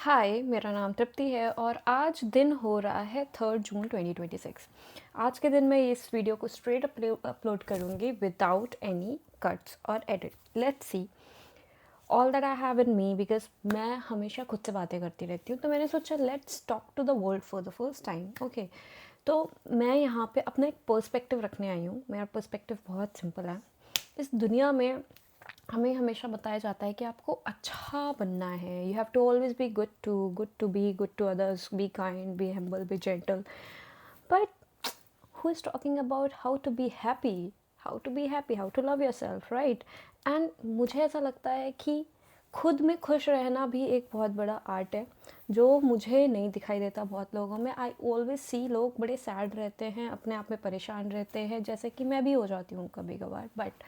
हाय, मेरा नाम तृप्ति है और आज दिन हो रहा है 3 जून 2026। आज के दिन मैं इस वीडियो को स्ट्रेट अपलोड करूँगी विदाउट एनी कट्स और edit. Let's see all that I have in me, because मैं हमेशा खुद से बातें करती रहती हूँ, तो मैंने सोचा let's talk to the world for the first time. Okay, तो मैं यहाँ पे अपना एक पर्सपेक्टिव रखने आई हूँ। मेरा पर्सपेक्टिव बहुत सिंपल है। इस दुनिया में हमें हमेशा बताया जाता है कि आपको अच्छा बनना है, you have to always be good to be good to others, be kind, be humble, be gentle. But who is talking about how to be happy, how to love yourself, right? And मुझे ऐसा लगता है कि खुद में खुश रहना भी एक बहुत बड़ा आर्ट है, जो मुझे नहीं दिखाई देता बहुत लोगों में। आई ऑलवेज सी लोग बड़े सैड रहते हैं, अपने आप में परेशान रहते हैं, जैसे कि मैं भी हो जाती हूँ कभी कभार। बट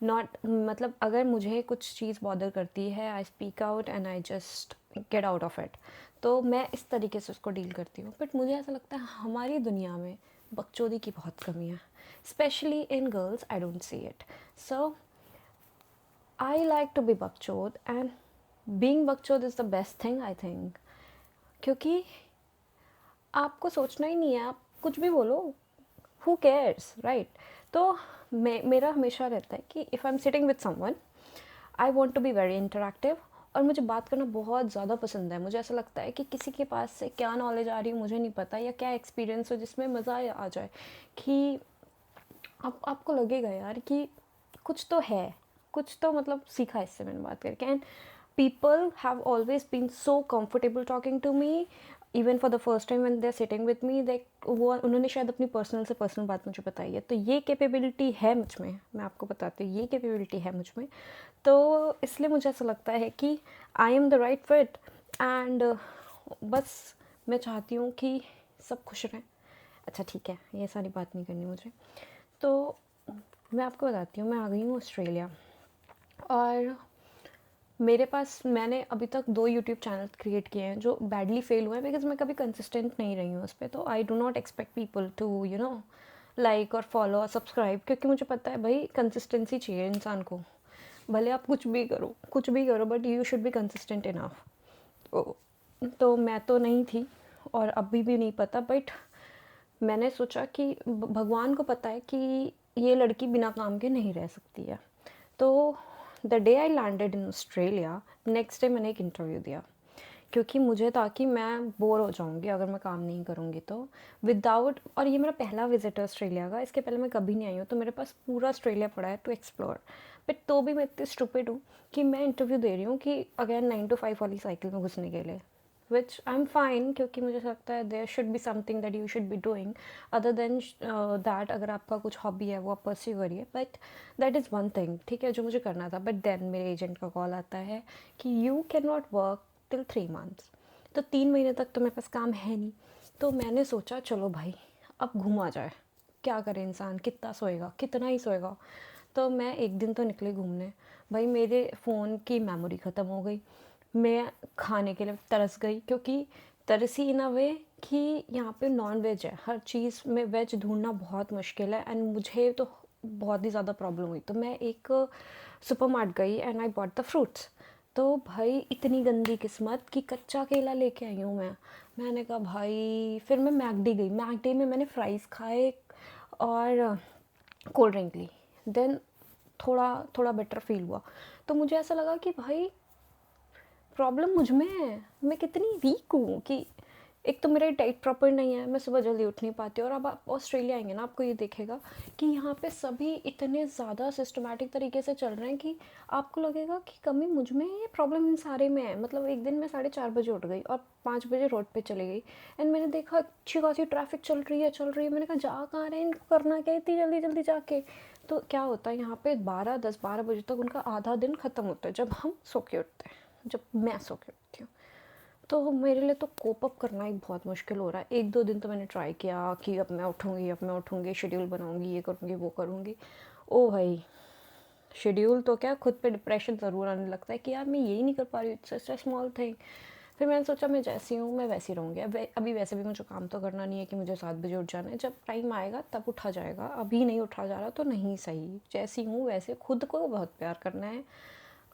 नॉट, मतलब अगर मुझे कुछ चीज़ बॉदर करती है, I speak out and I just get out of it. तो मैं इस तरीके से उसको डील करती हूँ। बट मुझे ऐसा लगता है हमारी दुनिया में बकचोदी की बहुत कमी है, specially in girls. I don't see it. So I like to be बकचोद, एंड बीइंग बकचोद is the best thing I think. क्योंकि आपको सोचना ही नहीं है, आप कुछ भी बोलो, हु केयर्स, राइट? तो मेरा हमेशा रहता है कि if I am sitting with someone, I want to be very interactive. और मुझे बात करना बहुत ज़्यादा पसंद है। मुझे ऐसा लगता है कि किसी के पास से क्या नॉलेज आ रही है मुझे नहीं पता, या क्या एक्सपीरियंस हो जिसमें मज़ा आ जाए, कि आपको लगेगा यार कि कुछ तो है, कुछ तो मतलब सीखा इससे मैंने बात करके। And people have always been so comfortable talking to me, even for the first time when they are sitting with me, they वो उन्होंने शायद अपनी पर्सनल से पर्सनल बात मुझे बताई है। तो ये कैपेबिलिटी है मुझ में, मैं आपको बताती हूँ, ये कैपेबिलिटी है मुझ में। तो इसलिए मुझे ऐसा लगता है कि I am the right fit. And बस मैं चाहती हूँ कि सब खुश रहें। अच्छा ठीक है, ये सारी बात नहीं करनी मुझे। तो मैं आपको बताती हूँ, मैं आ गई हूँ ऑस्ट्रेलिया, और मेरे पास, मैंने अभी तक 2 यूट्यूब चैनल क्रिएट किए हैं जो बैडली फेल हुए हैं, बिकॉज मैं कभी कंसिस्टेंट नहीं रही हूँ उस पर। तो I do not expect people to like और फॉलो और सब्सक्राइब, क्योंकि मुझे पता है भाई कंसिस्टेंसी चाहिए इंसान को। भले आप कुछ भी करो, but you should be consistent enough. तो मैं तो नहीं थी, और अभी भी नहीं पता। बट मैंने सोचा कि भगवान को पता है कि ये लड़की बिना काम के नहीं रह सकती है। तो the day I landed in Australia, next day मैंने एक इंटरव्यू दिया, क्योंकि मुझे था कि मैं बोर हो जाऊंगी अगर मैं काम नहीं करूंगी तो। विदाउट, और ये मेरा पहला विजिट है ऑस्ट्रेलिया का, इसके पहले मैं कभी नहीं आई हूँ, तो मेरे पास पूरा ऑस्ट्रेलिया पड़ा है टू एक्सप्लोर। बट तो भी मैं इतनी स्टूपिड हूँ कि मैं इंटरव्यू दे रही हूँ कि अगेन 9 to 5 वाली साइकिल में घुसने के लिए, विच आई एम फाइन, क्योंकि मुझे लगता है there should be something that you should be doing other than that. अगर आपका कुछ हॉबी है वो आप परस्यू करिए, but that is one thing, ठीक है, जो मुझे करना था। बट देन मेरे एजेंट का कॉल आता है कि you can not work till 3 months। तो 3 महीने तक तो मेरे पास काम है नहीं। तो मैंने सोचा चलो भाई, अब घूमा जाए, क्या करे इंसान, कितना सोएगा, कितना ही सोएगा। तो मैं एक दिन तो निकली घूमने। भाई मेरे फ़ोन की मेमोरी ख़त्म हो गई, मैं खाने के लिए तरस गई, क्योंकि तरसी इन अ वे कि यहाँ पे नॉन वेज है, हर चीज़ में वेज ढूंढना बहुत मुश्किल है। एंड मुझे तो बहुत ही ज़्यादा प्रॉब्लम हुई, तो मैं एक सुपरमार्ट गई and I bought the fruits. तो भाई इतनी गंदी किस्मत कि कच्चा केला लेके आई हूँ मैं। मैंने कहा भाई, फिर मैं मैकडी गई, मैकडी में मैंने फ्राइज़ खाए और कोल्ड ड्रिंक ली। देन थोड़ा थोड़ा बेटर फील हुआ। तो मुझे ऐसा लगा कि भाई प्रॉब्लम मुझ में है, मैं कितनी वीक हूँ कि एक तो मेरा डाइट प्रॉपर नहीं है, मैं सुबह जल्दी उठ नहीं पाती। और अब आप ऑस्ट्रेलिया आएंगे ना, आपको ये देखेगा कि यहाँ पे सभी इतने ज़्यादा सिस्टमेटिक तरीके से चल रहे हैं कि आपको लगेगा कि कमी मुझ में है, प्रॉब्लम इन सारे में है। मतलब एक दिन मैं 4:30 बजे उठ गई और 5 बजे रोड पे चली गई, एंड मैंने देखा अच्छी खासी ट्रैफिक चल रही है। मैंने कहा जा कहाँ रहे हैं, इनको करना क्या है इतनी जल्दी जल्दी जाके। तो क्या होता है यहाँ पे 12, 10, 12 बजे तक उनका आधा दिन ख़त्म होता है, जब हम सो के उठते हैं, जब मैं सो के उठती हूँ। तो मेरे लिए तो कोप अप करना ही बहुत मुश्किल हो रहा है। 1-2 दिन तो मैंने ट्राई किया कि अब मैं उठूँगी, शेड्यूल बनाऊँगी, ये करूँगी, वो करूँगी। ओ भाई, शेड्यूल तो क्या, खुद पे डिप्रेशन ज़रूर आने लगता है कि यार मैं यही नहीं कर पा रही हूँ, it's just a small thing. फिर मैंने सोचा मैं जैसी हूँ मैं वैसी रहूँगी। अब अभी वैसे भी मुझे काम तो करना नहीं है कि मुझे 7 बजे उठ जाना है, जब टाइम आएगा तब उठा जाएगा, अभी नहीं उठा जा रहा तो नहीं सही। जैसी हूँ वैसे खुद को बहुत प्यार करना है,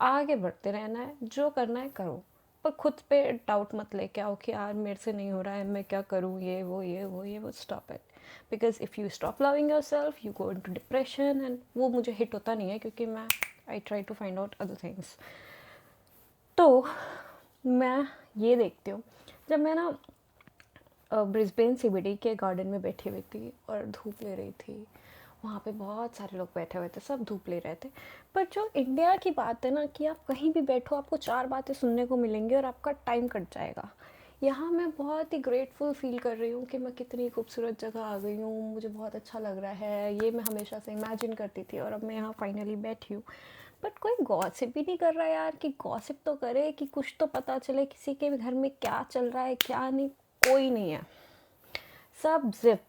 आगे बढ़ते रहना है, जो करना है करो। पर खुद पे डाउट मत लेके आओ कि यार मेरे से नहीं हो रहा है, मैं क्या करूँ, ये वो stop it. Because if you stop loving yourself you go into depression, and वो मुझे हिट होता नहीं है क्योंकि मैं I try to find out other things. तो मैं ये देखती हूँ, जब मैं ना ब्रिस्बेन सीबीडी के गार्डन में बैठी हुई थी और धूप ले रही थी, वहाँ पे बहुत सारे लोग बैठे हुए थे, सब धूप ले रहे थे। पर जो इंडिया की बात है ना कि आप कहीं भी बैठो आपको 4 बातें सुनने को मिलेंगी और आपका टाइम कट जाएगा। यहाँ मैं बहुत ही ग्रेटफुल फील कर रही हूँ कि मैं कितनी खूबसूरत जगह आ गई हूँ, मुझे बहुत अच्छा लग रहा है, ये मैं हमेशा से इमेजिन करती थी और अब मैं यहाँ फाइनली बैठी हूँ। बट कोई गॉसिप भी नहीं कर रहा यार, कि गॉसिप तो करे, कि कुछ तो पता चले किसी के भी घर में क्या चल रहा है क्या नहीं। कोई नहीं है, सब जिप।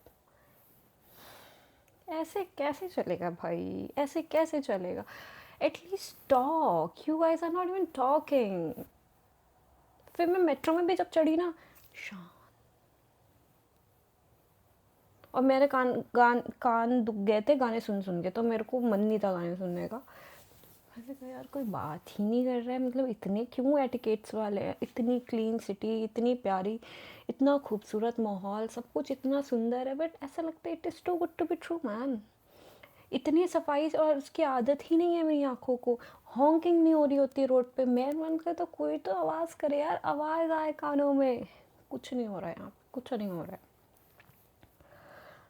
ऐसे कैसे चलेगा भाई, ऐसे कैसे चलेगा? At least talk, you guys are not even talking. फिर मैं मेट्रो में भी जब चढ़ी ना, शांत, और मेरे कान दुख गए थे गाने सुन सुन के, तो मेरे को मन नहीं था गाने सुनने का। मैंने कहा यार कोई बात ही नहीं कर रहा है, मतलब इतने क्यों एटिकेट्स वाले हैं? इतनी क्लीन सिटी, इतनी प्यारी, इतना खूबसूरत माहौल, सब कुछ इतना सुंदर है, बट ऐसा लगता है it is too good to be true man. इतनी सफाई और उसकी आदत ही नहीं है मेरी आँखों को। हॉकिंग नहीं हो रही होती रोड पे, मैं मन करे तो कोई तो आवाज़ करे यार, आवाज़ आए कानों में। कुछ नहीं हो रहा है यहाँ पे, कुछ नहीं हो रहा है।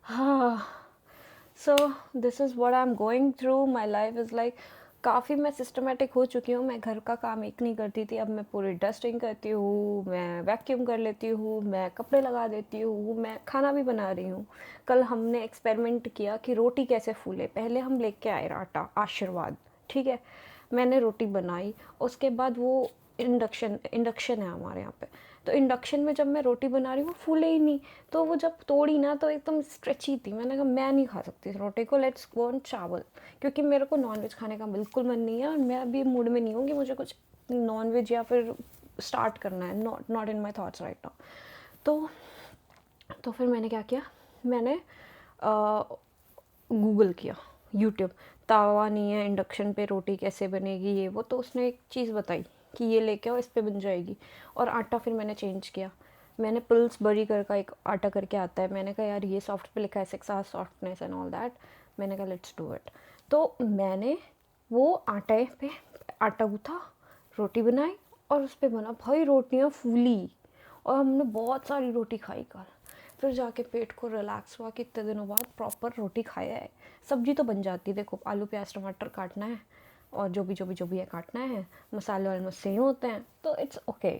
हाँ, so this is what I am going through. My life is like, काफ़ी मैं सिस्टमेटिक हो चुकी हूँ। मैं घर का काम एक नहीं करती थी, अब मैं पूरी डस्टिंग करती हूँ, मैं वैक्यूम कर लेती हूँ, मैं कपड़े लगा देती हूँ, मैं खाना भी बना रही हूँ। कल हमने एक्सपेरिमेंट किया कि रोटी कैसे फूले। पहले हम लेके आए आटा आशीर्वाद, ठीक है, मैंने रोटी बनाई, उसके बाद वो इंडक्शन है हमारे यहाँ पे, तो इंडक्शन में जब मैं रोटी बना रही हूँ वो फूले ही नहीं। तो वो जब तोड़ी ना तो एकदम स्ट्रेची थी। मैंने कहा मैं नहीं खा सकती इस रोटी को, लेट्स गो ऑन चावल, क्योंकि मेरे को नॉनवेज खाने का बिल्कुल मन नहीं है और मैं अभी मूड में नहीं हूँ कि मुझे कुछ नॉनवेज या फिर स्टार्ट करना है। Not in my thoughts right now. तो फिर मैंने क्या किया, मैंने गूगल किया, यूट्यूब, तावा नहीं है इंडक्शन पे रोटी कैसे बनेगी ये वो, तो उसने एक चीज़ बताई कि ये लेके आओ इस पे बन जाएगी। और आटा फिर मैंने चेंज किया, मैंने पल्स बरी कर का एक आटा करके आता है, मैंने कहा यार ये सॉफ्ट पे लिखा है 6 hours softness and all that, मैंने कहा लेट्स डू इट। तो मैंने वो आटे पे आटा गूथा, रोटी बनाई और उस पर बना भाई रोटियाँ फूली, और हमने बहुत सारी रोटी खाई कल। फिर जाके पेट को रिलैक्स हुआ कि इतने दिनों बाद प्रॉपर रोटी खाया है। सब्जी तो बन जाती है, देखो आलू प्याज टमाटर काटना है और जो भी है काटना है, मसाले वाले मुझसे ही होते हैं, तो इट्स ओके।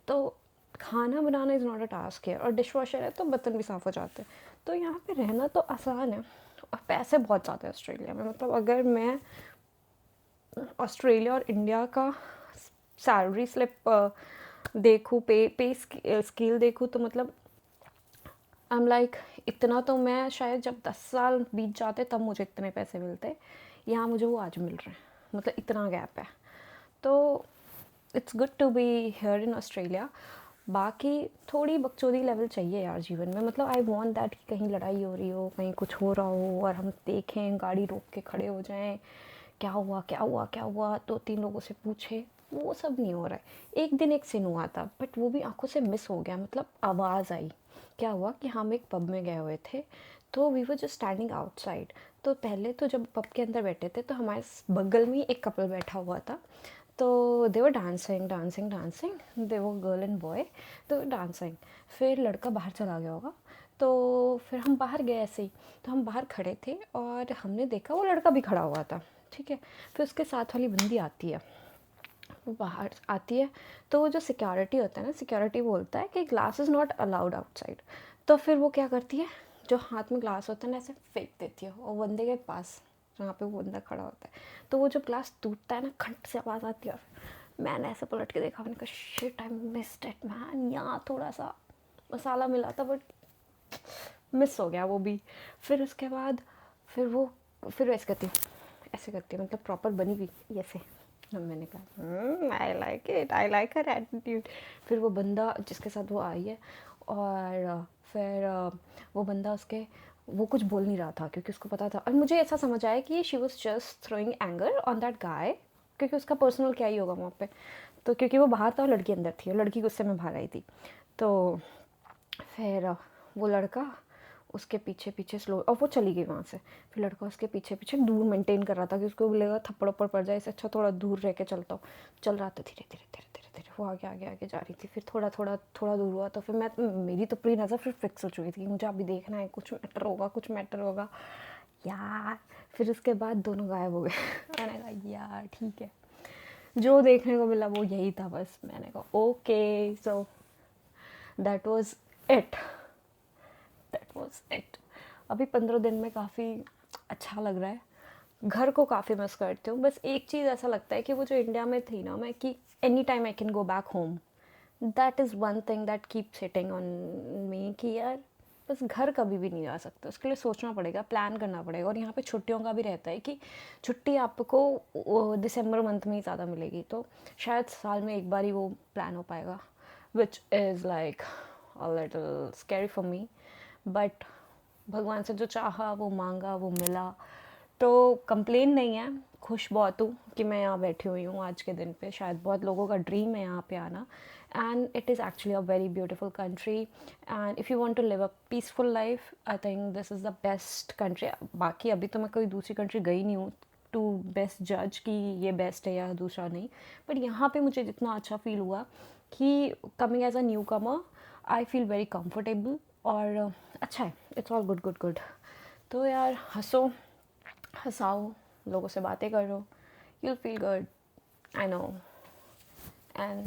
तो खाना बनाना इज़ नॉट अ टास्क है, और डिश वॉशर है तो बर्तन भी साफ़ हो जाते हैं। तो यहाँ पे रहना तो आसान है, और पैसे बहुत ज़्यादा है ऑस्ट्रेलिया में। मतलब अगर मैं ऑस्ट्रेलिया और इंडिया का सैलरी स्लिप देखूँ, पे स्केल देखूँ, तो मतलब आई एम लाइक, इतना तो मैं शायद जब 10 साल बीत जाते तब मुझे इतने पैसे मिलते, यहाँ मुझे वो आज मिल रहे हैं, मतलब इतना गैप है। तो it's good to be here in Australia. बाकी थोड़ी बकचोदी लेवल चाहिए यार जीवन में, मतलब आई वॉन्ट दैट कि कहीं लड़ाई हो रही हो, कहीं कुछ हो रहा हो और हम देखें, गाड़ी रोक के खड़े हो जाएं, क्या हुआ क्या हुआ क्या हुआ, 2-3 लोगों से पूछे, वो सब नहीं हो रहा है। एक दिन एक सीन हुआ था, बट वो भी आंखों से मिस हो गया, मतलब आवाज़ आई। क्या हुआ कि हम एक पब में गए हुए थे, तो we were just standing outside. तो पहले तो जब पब के अंदर बैठे थे तो हमारे बगल में एक कपल बैठा हुआ था, तो दे वर डांसिंग डांसिंग डांसिंग, दे वो गर्ल एंड बॉय, तो डांसिंग। फिर लड़का बाहर चला गया होगा, तो फिर हम बाहर गए ऐसे ही। तो हम बाहर खड़े थे और हमने देखा वो लड़का भी खड़ा हुआ था, ठीक है। फिर उसके साथ वाली बंदी आती है, वो बाहर आती है, तो वो जो सिक्योरिटी होता है ना, सिक्योरिटी बोलता है कि glass is not allowed outside. तो फिर वो क्या करती है, जो हाथ में ग्लास होता है ना ऐसे फेंक देती है और बंदे के पास जहाँ पे वो बंदा खड़ा होता है। तो वो जो ग्लास टूटता है ना, खंड से आवाज़ आती है। और मैंने ऐसे पलट के देखा, मैंने कहा shit I missed it man, यहाँ थोड़ा सा मसाला मिला था बट मिस हो गया वो भी। फिर उसके बाद फिर ऐसे करती है, मतलब प्रॉपर बनी हुई ऐसे। मैंने कहा I like it, I like her attitude. फिर वो बंदा जिसके साथ वो आई है, और फिर वो बंदा उसके, वो कुछ बोल नहीं रहा था क्योंकि उसको पता था, और मुझे ऐसा समझ आया कि she was just throwing anger on that guy, क्योंकि उसका पर्सनल क्या ही होगा वहाँ पे। तो क्योंकि वो बाहर था और लड़की अंदर थी और लड़की गुस्से में बाहर आई थी। तो फिर वो लड़का उसके पीछे पीछे स्लो, और वो चली गई वहाँ से। फिर लड़का उसके पीछे पीछे दूर मेंटेन कर रहा था कि उसको बोलेगा थप्पड़ उप्पड़ पड़ जाए, इससे अच्छा थोड़ा दूर रह के चलता हूँ। चल रहा था धीरे धीरे धीरे धीरे धीरे, वो आगे आगे आगे जा रही थी। फिर थोड़ा थोड़ा थोड़ा दूर हुआ तो फिर मेरी तो पूरी नज़र फिर फिक्स हो चुकी थी कि मुझे अभी देखना है, कुछ मैटर होगा, कुछ मैटर होगा यार। फिर उसके बाद दोनों गायब हो गए। मैंने कहा यार ठीक है, जो देखने को मिला वो यही था बस। मैंने कहा okay, so that was it, that was it. अभी 15 दिन में काफ़ी अच्छा लग रहा है। घर को काफ़ी मिस करती हूँ। बस एक चीज़ ऐसा लगता है कि वो जो इंडिया में थी ना मैं, कि any time I can go back home, that is one thing that keeps hitting on me कि यार बस घर कभी भी नहीं जा सकते, उसके लिए सोचना पड़ेगा, प्लान करना पड़ेगा। और यहाँ पे छुट्टियों का भी रहता है कि छुट्टी आपको दिसंबर मंथ में ही ज़्यादा मिलेगी, तो शायद साल में एक बार ही वो प्लान हो पाएगा, which is like a little scary for me. But भगवान से जो चाहा वो मांगा वो मिला, तो कंप्लेन नहीं है, खुश बहुत हूँ कि मैं यहाँ बैठी हुई हूँ आज के दिन पे। शायद बहुत लोगों का ड्रीम है यहाँ पे आना, and it is actually a very beautiful country. And if you want to live a peaceful life, I think this is the best country. बाकी अभी तो मैं कोई दूसरी कंट्री गई नहीं हूँ टू बेस्ट जज कि ये बेस्ट है या दूसरा नहीं, बट यहाँ पे मुझे जितना अच्छा फील हुआ कि coming as a newcomer I feel very comfortable, और अच्छा है, it's all good good good. तो यार हंसो, हँसाओ, लोगों से बातें करो, you'll feel good, I know, and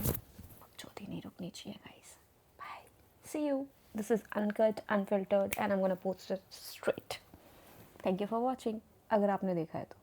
बकचोदी नहीं रुकनी चाहिए guys. Bye. See you. This is uncut, unfiltered, and I'm gonna post it straight. Thank you for watching. अगर आपने देखा है तो